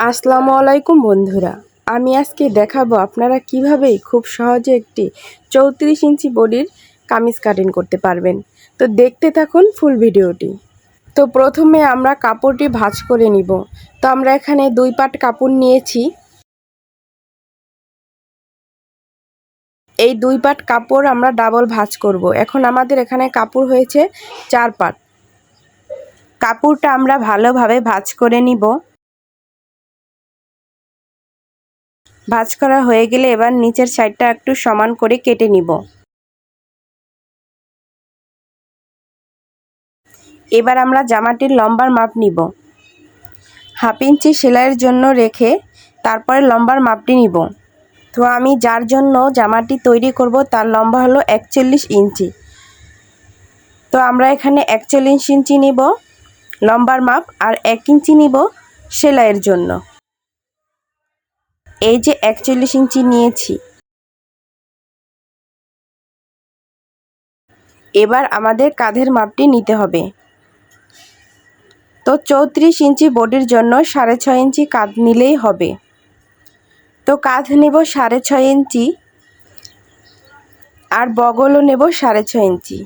আসসালামু আলাইকুম বন্ধুরা, আমি আজকে দেখাবো আপনারা কিভাবে খুব সহজে একটি 34 ইঞ্চি বডির কামিজ কাটিং করতে পারবেন। তো দেখতে থাকুন ফুল ভিডিওটি। তো প্রথমে আমরা কাপড়টি ভাঁজ করে নিব। তো আমরা এখানে 2 পাট কাপড় নিয়েছি। এই 2 পাট কাপড় আমরা ডাবল ভাঁজ করব। এখন আমাদের এখানে কাপড় হয়েছে 4 পাট। কাপড়টা আমরা ভালোভাবে ভাঁজ করে নিব। ভাঁজ করা হয়ে গেলে এবার নিচের সাইডটা একটু সমান করে কেটে নিব। এবার আমরা জামাটির লম্বার মাপ নিব। 1/2 ইঞ্চি সেলাইয়ের জন্য রেখে তারপরে লম্বার মাপটি নিব। তো আমি যার জন্য জামাটি তৈরি করব তার লম্বা হলো 41 ইঞ্চি। তো আমরা এখানে 41 ইঞ্চি নিব লম্বার মাপ, আর 1 ইঞ্চি নিব সেলাইয়ের জন্য। এই যে 41 ইঞ্চি নিয়েছি। এবার আমাদের কাঁধের মাপটি নিতে হবে। তো 34 ইঞ্চি বডির জন্য 6.5 ইঞ্চি কাঁধ নিলেই হবে। তো কাঁধ নেব 6.5 ইঞ্চি আর বগলও নেব 6.5 ইঞ্চি।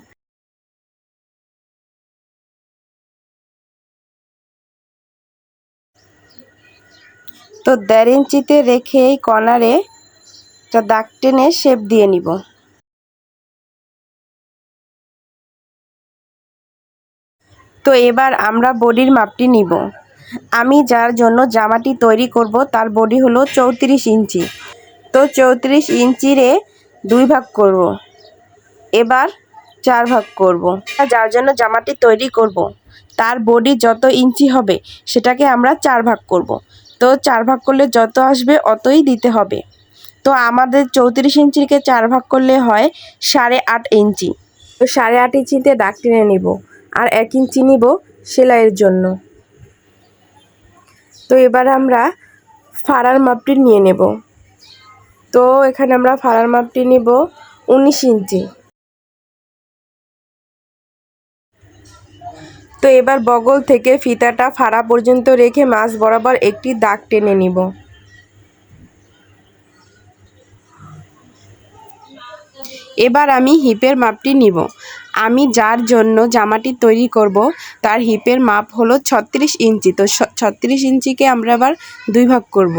তো 1.5 ইঞ্চিতে রেখে এই কর্নারে একটা দাগ টেনে শেপ দিয়ে নিব। তো এবার আমরা বডির মাপটি নিব। আমি যার জন্য জামাটি তৈরি করব তার বডি হলো 34 ইঞ্চি। তো 34 ইঞ্চিরে 2 ভাগ করব, এবার 4 ভাগ করব। যার জন্য জামাটি তৈরি করব তার বডি যত ইঞ্চি হবে সেটাকে আমরা 4 ভাগ করব। তো 4 ভাগ করলে যত আসবে অতই দিতে হবে। তো আমাদের 34 ইঞ্চিকে 4 ভাগ করলে হয় 8.5 ইঞ্চি। তো 8.5 ইঞ্চিতে দাগ টেনে নিব, আর 1 ইঞ্চি নিব সেলাইয়ের জন্য। তো এবার আমরা ফাড়ার মাপটি নিয়ে নেব। তো এখানে আমরা ফাড়ার মাপটি নিব 19 ইঞ্চি। তো এবার বগল থেকে ফিতাটা ফাড়া পর্যন্ত রেখে মাঝ বরাবর একটি দাগ টেনে নিব। এবার আমি হিপের মাপটি নিব। আমি যার জন্য জামাটি তৈরি করব তার হিপের মাপ হলো 36 ইঞ্চি। তো 36 ইঞ্চিকে আমরা আবার 2 ভাগ করব।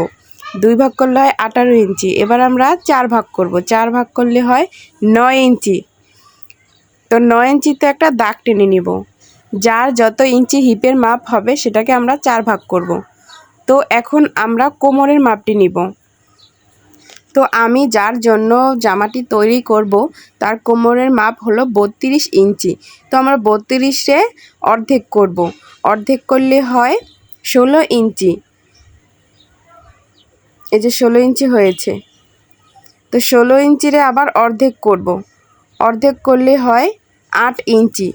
2 ভাগ করলে হয় 18 ইঞ্চি। এবার আমরা 4 ভাগ করব। 4 ভাগ করলে হয় 9 ইঞ্চি। তো 9 ইঞ্চিতে একটা দাগ টেনে নিব। যার যত ইঞ্চি হিপের মাপ হবে সেটাকে আমরা 4 ভাগ করব। তো এখন আমরা কোমরের মাপটি নিব। তো আমি যার জন্য জামাটি তৈরি করব তার কোমরের মাপ হলো 32 ইঞ্চি। তো আমরা 32-এ অর্ধেক করব। অর্ধেক করলে হয় 16 ইঞ্চি। এই যে 16 ইঞ্চি হয়েছে। তো 16 ইঞ্চিরে আবার অর্ধেক করব। অর্ধেক করলে হয় 8 ইঞ্চি।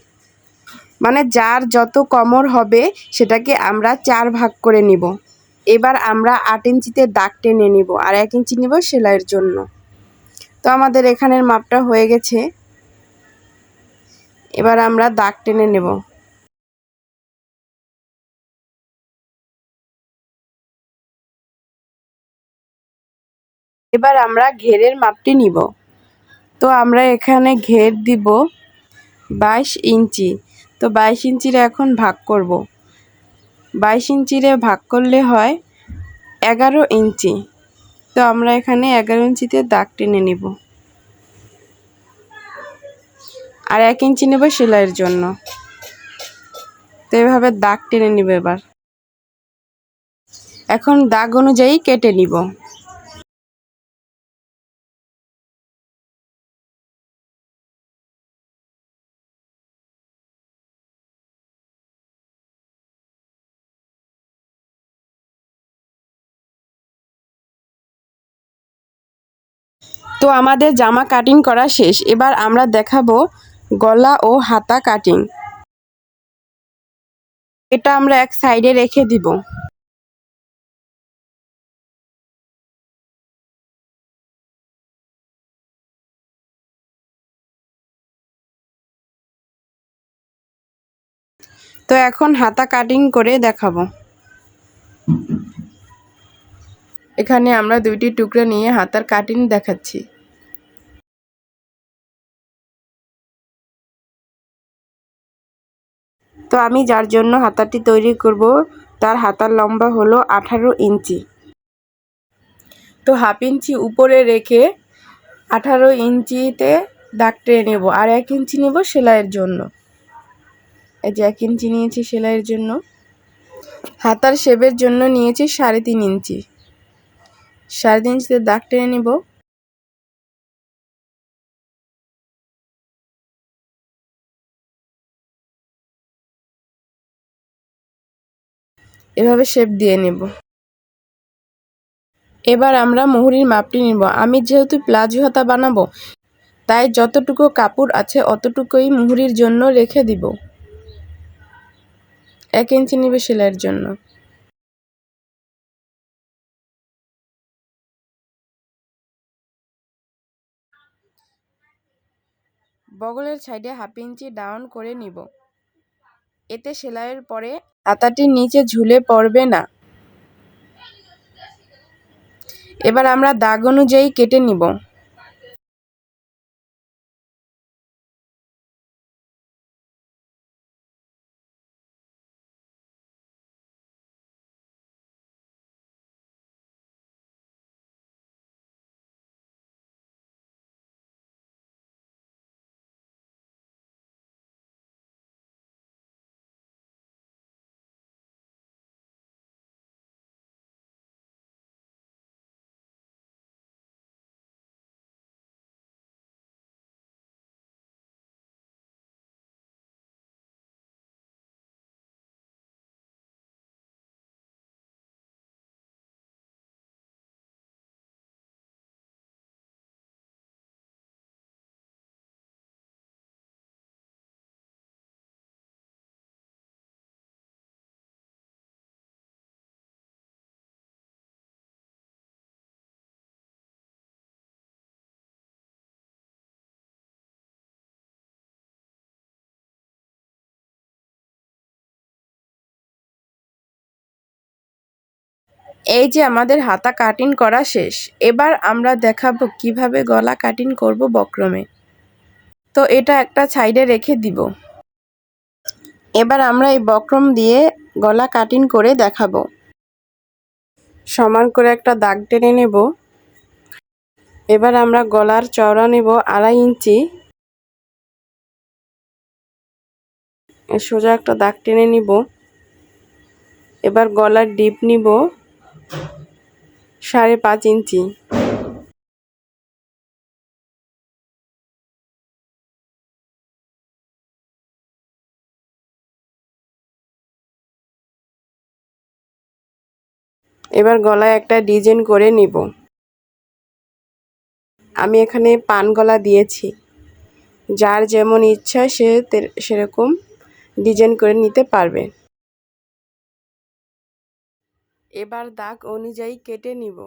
মানে যার যত কোমর হবে সেটাকে আমরা 4 ভাগ করে নিব। এবার আমরা 8 ইঞ্চিতে দাগ টেনে নিব, আর 1 ইঞ্চি নিব সেলাইয়ের জন্য। তো আমাদের এখানের মাপটা হয়ে গেছে। এবার আমরা দাগ টেনে নেব। এবার আমরা ঘেরের মাপটি নিব। তো আমরা এখানে ঘের দিব 22 ইঞ্চি। তো 22 ইঞ্চির এখন ভাগ করব। 22 ইঞ্চিরে ভাগ করলে হয় 11 ইঞ্চি। তো আমরা এখানে 11 ইঞ্চিতে দাগ টেনে নেব, আর 1 ইঞ্চি নেব সেলাইয়ের জন্য। তো এভাবে দাগ টেনে নিব। এবার এখন দাগ অনুযায়ী কেটে নিব। তো আমাদের জামা কাটিং করা শেষ। এবার আমরা দেখাবো গলা ও হাতা কাটিং। এটা আমরা এক সাইডে রেখে দিব। তো এখন হাতা কাটিং করে দেখাবো। এখানে আমরা 2টি টুকরা নিয়ে হাতার কাটিং দেখাচ্ছি। তো আমি যার জন্য হাতাটি তৈরি করব তার হাতার লম্বা হলো 18 ইঞ্চি। তো হাফ ইঞ্চি উপরে রেখে 18 ইঞ্চিতে দাগ টেনে নেব, আর 1 ইঞ্চি নেব সেলাইয়ের জন্য। এই যে 1 ইঞ্চি নিয়েছি সেলাইয়ের জন্য। হাতার শেপের জন্য নিয়েছি 3.5 ইঞ্চি। 3.5 ইঞ্চিতে দাগ টেনে নেব। এভাবে শেপ দিয়ে নেব। এবার আমরা মুহুরির মাপটি নিব। আমি যেহেতু প্লাজো হাতা বানাবো তাই যতটুকু কাপড় আছে অতটুকুই মুহুরির জন্য রেখে দিব। 1 ইঞ্চি নিবে সেলাইয়ের জন্য। বগলের সাইডে হাফ ইঞ্চি ডাউন করে নিব। এতে সেলাইয়ের পরে হাতাটি নিচে ঝুলে পড়বে না। এবার আমরা দাগ অনুযায়ী কেটে নিব। এই যে আমাদের হাতা কাটিং করা শেষ। এবার আমরা দেখাবো কিভাবে গলা কাটিং করব বক্রমে। তো এটা একটা সাইডে রেখে দিব। এবার আমরা এই বক্রম দিয়ে গলা কাটিং করে দেখাবো। সমান করে একটা দাগ টেনে নেব। এবার আমরা গলার চওড়া নেব 2.5 ইঞ্চি। সোজা একটা দাগ টেনে নিব। এবার গলার ডিপ নিব 5.5 ইঞ্চি। এবার গলায় একটা ডিজাইন করে নিব। আমি এখানে পান গলা দিয়েছি। যার যেমন ইচ্ছা সে সেরকম ডিজাইন করে নিতে পারবে। এবার দাগ অনুযায়ী কেটে নিব।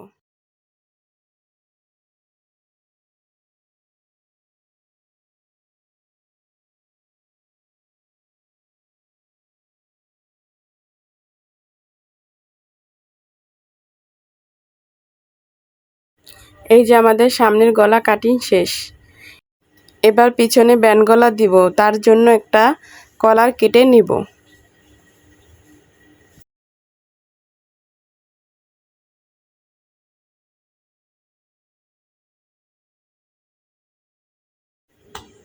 এই যে আমাদের সামনের গলা কাটিং শেষ। এবার পিছনে ব্যান্ড গলা দিব, তার জন্য একটা কলার কেটে নিব।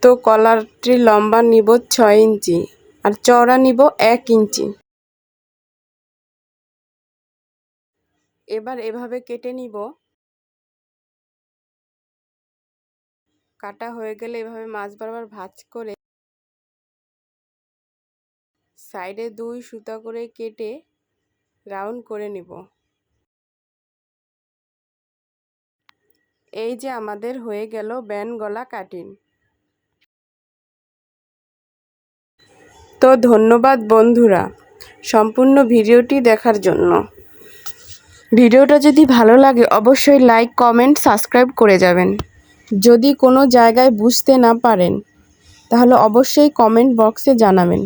তো কলারটির লম্বা নিব 6 ইঞ্চি আর চওড়া নিব 1 ইঞ্চি। এবার এভাবে কেটে নিব। কাটা হয়ে গেলে এভাবে মাছ বরাবর ভাঁজ করে সাইডে 2 সুতা করে কেটে রাউন্ড করে নিব। এই যে আমাদের হয়ে গেল ব্যান্ড গলা কাটিং। তো ধন্যবাদ বন্ধুরা সম্পূর্ণ ভিডিওটি দেখার জন্য। ভিডিওটা যদি ভালো লাগে অবশ্যই লাইক, কমেন্ট, সাবস্ক্রাইব করে যাবেন। যদি কোনো জায়গায় বুঝতে না পারেন তাহলে অবশ্যই কমেন্ট বক্সে জানাবেন।